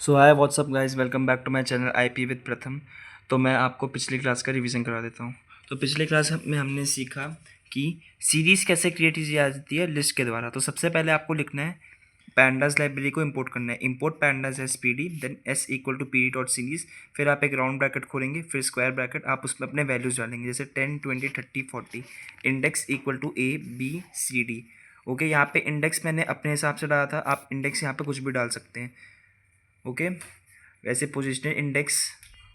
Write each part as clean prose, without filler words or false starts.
So hi what's up guys, welcome back to my channel IP with Pratham. तो मैं आपको पिछली क्लास का रिवीजन करा देता हूँ। तो पिछली क्लास में हमने सीखा कि सीरीज़ कैसे क्रिएट की जाती है लिस्ट के द्वारा। तो सबसे पहले आपको लिखना है पैंडास लाइब्रेरी को इंपोर्ट करना है। Import pandas as P D, then S equal to P D dot series. फिर आप एक राउंड ब्रैकेट खोलेंगे, फिर स्क्वायर ब्रैकेट, आप उसमें अपने वैल्यूज़ डालेंगे जैसे 10, 20, 30, 40। Index equal to A B C D. Okay, यहाँ पे इंडेक्स मैंने अपने हिसाब से डाला था, आप इंडेक्स यहाँ पे कुछ भी डाल सकते हैं। ओके, वैसे पोजिशनल इंडेक्स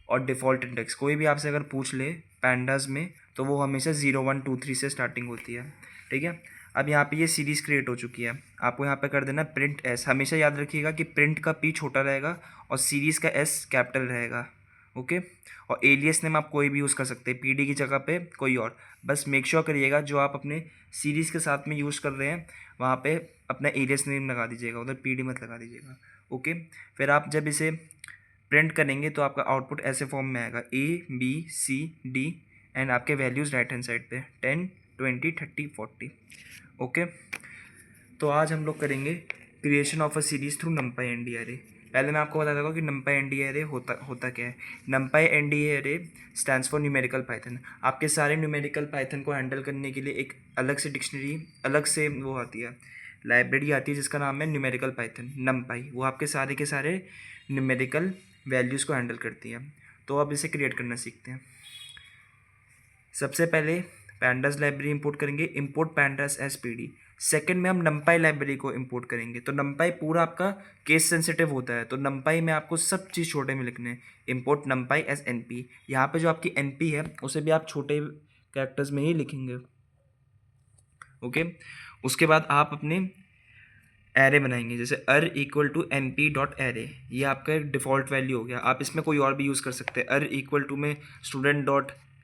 और डिफ़ॉल्ट इंडेक्स कोई भी आपसे अगर पूछ ले पैंडास में, तो वो हमेशा 0, 1, 2, 3 से स्टार्टिंग होती है। ठीक है, अब यहाँ पे ये सीरीज़ क्रिएट हो चुकी है। आपको यहाँ पे कर देना प्रिंट एस। हमेशा याद रखिएगा कि प्रिंट का पी छोटा रहेगा और सीरीज़ का एस कैपिटल रहेगा। ओके, और एलियस नेम आप कोई भी यूज़ कर सकते हैं, पीडी की जगह पे कोई और। बस मेक श्योर करिएगा जो आप अपने सीरीज़ के साथ में यूज़ कर रहे हैं वहाँ पे अपना एलियस नेम लगा दीजिएगा, उधर पीडी मत लगा दीजिएगा। ओके, फिर आप जब इसे प्रिंट करेंगे तो आपका आउटपुट ऐसे फॉर्म में आएगा A B C D and आपके वैल्यूज़ राइट हैंड साइड पे 10, 20, 30, 40। ओके, तो आज हम लोग करेंगे creation of a series through NumPy ND array. पहले मैं आपको बता दूंगा कि नंपाई एनडी अरे होता क्या है। नंपाई एनडी अरे स्टैंड्स फॉर न्यूमेरिकल पाइथन। आपके सारे न्यूमेरिकल पाइथन को हैंडल करने के लिए एक अलग से डिक्शनरी, अलग से वो आती है, लाइब्रेरी आती है जिसका नाम है न्यूमेरिकल पाइथन नंपाई। वो आपके सारे के सारे न्यूमेरिकल वैल्यूज़ को हैंडल करती है। तो अब इसे क्रिएट करना सीखते हैं। सबसे पहले पैंडास लाइब्रेरी इंपोर्ट करेंगे, import pandas as P D. Second में हम नंपाई लाइब्रेरी को इंपोर्ट करेंगे। तो नंपाई पूरा आपका केस सेंसिटिव होता है, तो नंपाई में आपको सब चीज़ छोटे में लिखने हैं। Import NumPy as N P. यहाँ पर जो आपकी एन पी है उसे भी आप छोटे कैरेक्टर्स में ही लिखेंगे। ओके, उसके बाद आप अपने एरे बनाएंगे जैसे arr equal to N P dot array. ये आपका एक डिफ़ॉल्ट वैल्यू हो गया। आप इसमें कोई और भी यूज़ कर सकते हैं। अर इक्वल टू में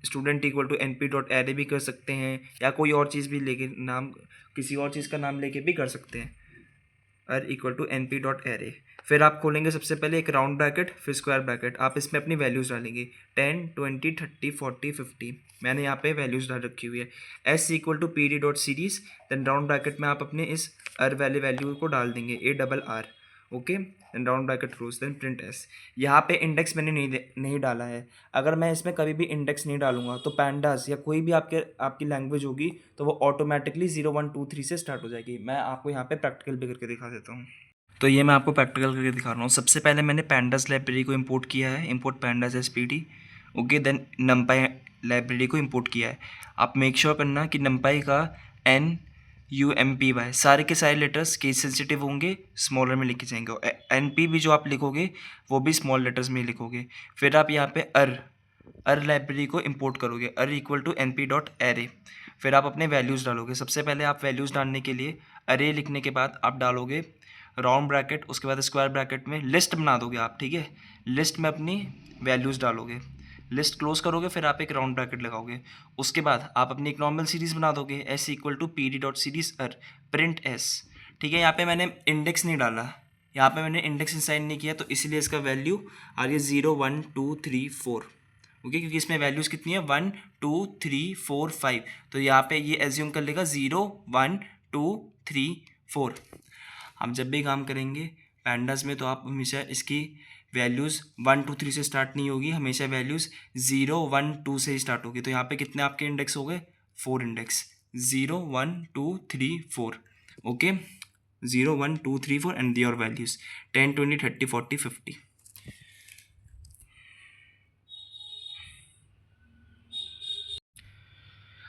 student equal to N P dot array भी कर सकते हैं, या कोई और चीज़ भी लेके नाम, किसी और चीज़ का नाम लेके भी कर सकते हैं। Arr equal to N P dot array. फिर आप खोलेंगे सबसे पहले एक राउंड ब्रैकेट, फिर स्क्वायर ब्रैकेट। आप इसमें अपनी वैल्यूज़ डालेंगे 10, 20, 30, 40, 50। मैंने यहाँ पे वैल्यूज़ डाल रखी हुई है। S equal to P D dot series, then round bracket में आप अपने इस अर वाले वैल्यू को डाल देंगे A double R. Okay, then round bracket close, then print S. यहाँ पे इंडेक्स मैंने नहीं डाला है। अगर मैं इसमें कभी भी इंडेक्स नहीं डालूंगा तो पैंडास या कोई भी आपकी लैंग्वेज होगी तो वो ऑटोमेटिकली 0, 1, 2, 3 से स्टार्ट हो जाएगी। मैं आपको यहाँ पे प्रैक्टिकल भी करके दिखा देता हूँ। तो ये मैं आपको प्रैक्टिकल करके दिखा रहा हूँ। सबसे पहले मैंने पैंडास लाइब्रेरी को इंपोर्ट किया है, import pandas as P D. Okay, then NumPy library को इंपोर्ट किया है। आप मेक श्योर करना कि नंपाई का N U M P Y सारे के सारे लेटर्स केस सेंसिटिव होंगे, स्मॉलर में लिखे जाएंगे। और एन पी भी जो आप लिखोगे वो भी स्मॉल लेटर्स में ही लिखोगे। फिर आप यहाँ पे अर लाइब्रेरी को इंपोर्ट करोगे, arr equal to N P dot array. फिर आप अपने वैल्यूज़ डालोगे। सबसे पहले आप वैल्यूज़ डालने के लिए अरे लिखने के बाद आप डालोगे राउंड ब्रैकेट, उसके बाद स्क्वायर ब्रैकेट में लिस्ट बना दोगे आप। ठीक है, लिस्ट में अपनी वैल्यूज़ डालोगे, लिस्ट क्लोज करोगे, फिर आप एक राउंड ब्रैकेट लगाओगे। उसके बाद आप अपनी एक नॉर्मल सीरीज़ बना दोगे, S equal to P D dot series अर प्रिंट एस। ठीक है, यहाँ पे मैंने इंडेक्स नहीं डाला, यहाँ पे मैंने इंडेक्स इंसाइन नहीं किया, तो इसीलिए इसका वैल्यू आ रही है 0, 1, 2, 3, 4। ओके, क्योंकि इसमें वैल्यूज़ कितनी है 1, 2, 3, 4, 5। तो यहाँ पे ये एज्यूम कर लेगा 0, 1, 2, 3, 4। हम जब भी काम करेंगे पैंडास में तो आप हमेशा इसकी वैल्यूज़ 1, 2, 3 से स्टार्ट नहीं होगी, हमेशा वैल्यूज़ 0, 1, 2 से ही स्टार्ट होगी। तो यहाँ पे कितने आपके इंडेक्स हो गए, 4 index, 0, 1, 2, 3, 4। Okay, 0, 1, 2, 3, 4 and your values 10, 20, 30, 40, 50।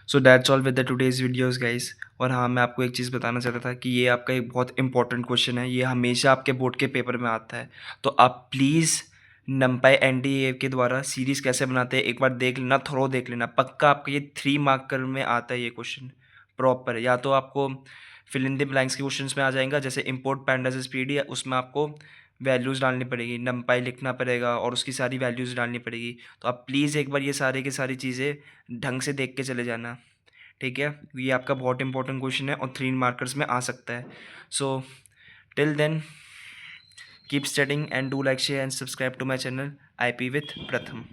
So that's all with the today's videos guys. और हाँ, मैं आपको एक चीज़ बताना चाहता था कि ये आपका एक बहुत इंपॉर्टेंट क्वेश्चन है, ये हमेशा आपके बोर्ड के पेपर में आता है। तो आप प्लीज़ नंपाई एनडीए के द्वारा सीरीज़ कैसे बनाते हैं एक बार देख लेना, थोड़ा देख लेना। पक्का आपका ये 3 मार्कर में आता है ये क्वेश्चन प्रॉपर। या तो आपको फिल इन द ब्लैंक्स के क्वेश्चन में आ जाएगा, जैसे import pandas as P D है, उसमें आपको वैल्यूज़ डालनी पड़ेगी, नंपाई लिखना पड़ेगा और उसकी सारी वैल्यूज़ डालनी पड़ेगी। तो आप प्लीज़ एक बार ये सारे की सारी चीज़ें ढंग से देख के चले जाना। ठीक है, ये आपका बहुत इंपॉर्टेंट क्वेश्चन है और 3 मार्कर्स में आ सकता है। So till then keep studying and do like share and subscribe to my channel IP with प्रथम।